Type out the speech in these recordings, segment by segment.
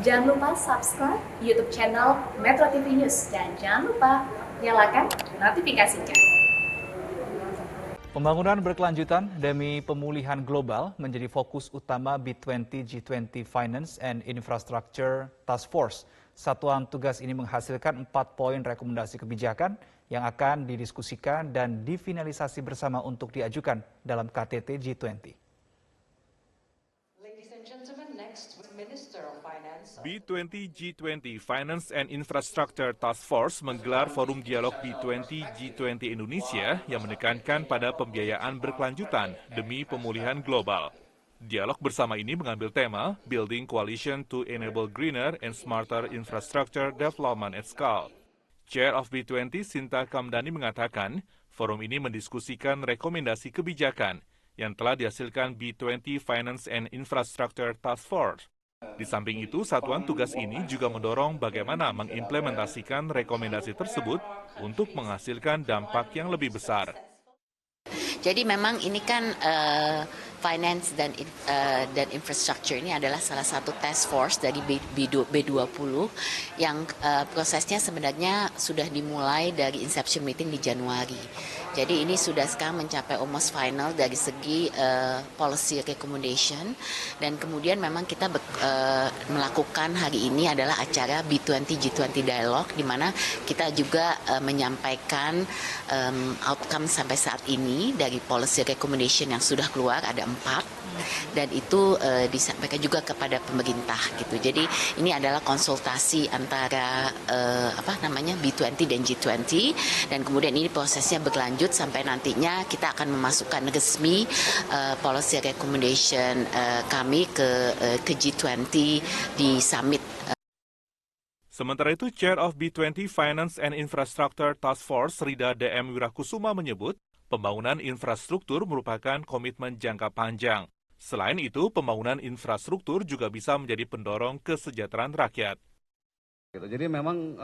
Jangan lupa subscribe YouTube channel Metro TV News dan jangan lupa nyalakan notifikasinya. Pembangunan berkelanjutan demi pemulihan global menjadi fokus utama B20 G20 Finance and Infrastructure Task Force. Satuan tugas ini menghasilkan 4 poin rekomendasi kebijakan yang akan didiskusikan dan difinalisasi bersama untuk diajukan dalam KTT G20. B20 G20 Finance and Infrastructure Task Force menggelar forum dialog B20 G20 Indonesia yang menekankan pada pembiayaan berkelanjutan demi pemulihan global. Dialog bersama ini mengambil tema Building Coalition to Enable Greener and Smarter Infrastructure Development at Scale. Chair of B20 Sinta Kamdani mengatakan, forum ini mendiskusikan rekomendasi kebijakan yang telah dihasilkan B20 Finance and Infrastructure Task Force. Di samping itu, satuan tugas ini juga mendorong bagaimana mengimplementasikan rekomendasi tersebut untuk menghasilkan dampak yang lebih besar. Jadi memang ini kan finance dan infrastructure ini adalah salah satu task force dari B20 yang prosesnya sebenarnya sudah dimulai dari inception meeting di Januari. Jadi ini sudah sekarang mencapai almost final dari segi policy recommendation dan kemudian memang kita melakukan hari ini adalah acara B20 G20 Dialogue di mana kita juga menyampaikan outcome sampai saat ini dari policy recommendation yang sudah keluar ada 4 dan itu disampaikan juga kepada pemerintah gitu. Jadi ini adalah konsultasi antara B20 dan G20 dan kemudian ini prosesnya berlanjut sampai nantinya kita akan memasukkan resmi policy recommendation kami ke G20 di summit. Sementara itu, Chair of B20 Finance and Infrastructure Task Force Rida DM Wirakusuma menyebut pembangunan infrastruktur merupakan komitmen jangka panjang. Selain itu, pembangunan infrastruktur juga bisa menjadi pendorong kesejahteraan rakyat. Jadi memang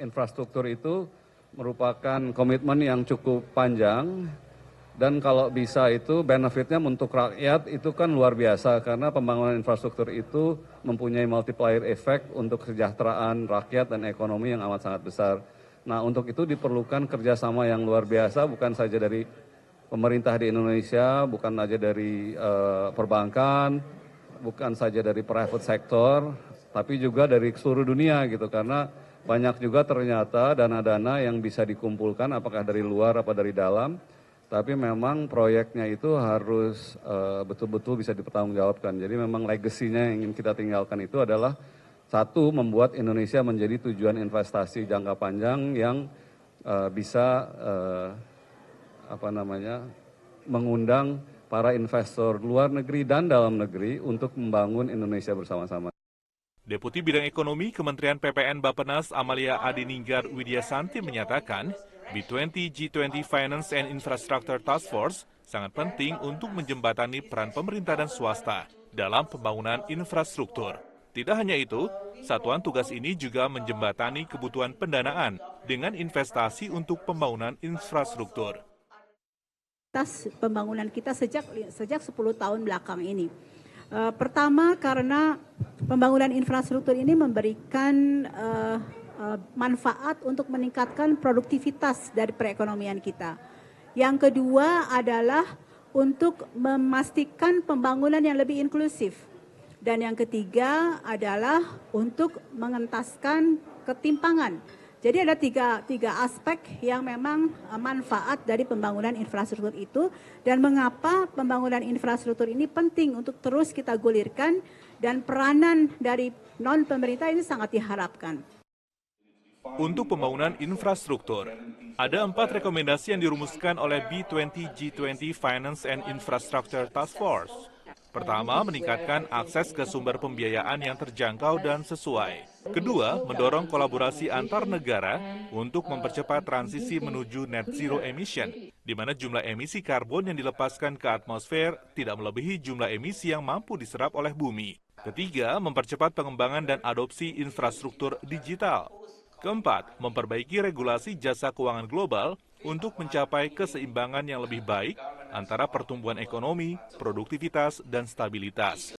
infrastruktur itu merupakan komitmen yang cukup panjang dan kalau bisa itu benefitnya untuk rakyat itu kan luar biasa karena pembangunan infrastruktur itu mempunyai multiplier effect untuk kesejahteraan rakyat dan ekonomi yang amat sangat besar. Nah, untuk itu diperlukan kerjasama yang luar biasa, bukan saja dari pemerintah di Indonesia, bukan saja dari perbankan, bukan saja dari private sector, tapi juga dari seluruh dunia gitu. Karena banyak juga ternyata dana-dana yang bisa dikumpulkan, apakah dari luar atau dari dalam, tapi memang proyeknya itu harus betul-betul bisa dipertanggungjawabkan. Jadi memang legasinya yang ingin kita tinggalkan itu adalah satu, membuat Indonesia menjadi tujuan investasi jangka panjang yang bisa mengundang para investor luar negeri dan dalam negeri untuk membangun Indonesia bersama-sama. Deputi Bidang Ekonomi Kementerian PPN Bappenas Amalia Adininggar Widyasanti menyatakan, B20 G20 Finance and Infrastructure Task Force sangat penting untuk menjembatani peran pemerintah dan swasta dalam pembangunan infrastruktur. Tidak hanya itu, satuan tugas ini juga menjembatani kebutuhan pendanaan dengan investasi untuk pembangunan infrastruktur. Pembangunan kita sejak 10 tahun belakang ini. Pertama karena pembangunan infrastruktur ini memberikan manfaat untuk meningkatkan produktivitas dari perekonomian kita. Yang kedua adalah untuk memastikan pembangunan yang lebih inklusif. Dan yang ketiga adalah untuk mengentaskan ketimpangan. Jadi ada tiga aspek yang memang manfaat dari pembangunan infrastruktur itu dan mengapa pembangunan infrastruktur ini penting untuk terus kita gulirkan dan peranan dari non-pemerintah ini sangat diharapkan. Untuk pembangunan infrastruktur, ada 4 rekomendasi yang dirumuskan oleh B20 G20 Finance and Infrastructure Task Force. Pertama, meningkatkan akses ke sumber pembiayaan yang terjangkau dan sesuai. Kedua, mendorong kolaborasi antar negara untuk mempercepat transisi menuju net zero emission, di mana jumlah emisi karbon yang dilepaskan ke atmosfer tidak melebihi jumlah emisi yang mampu diserap oleh bumi. Ketiga, mempercepat pengembangan dan adopsi infrastruktur digital. Keempat, memperbaiki regulasi jasa keuangan global untuk mencapai keseimbangan yang lebih baik antara pertumbuhan ekonomi, produktivitas, dan stabilitas.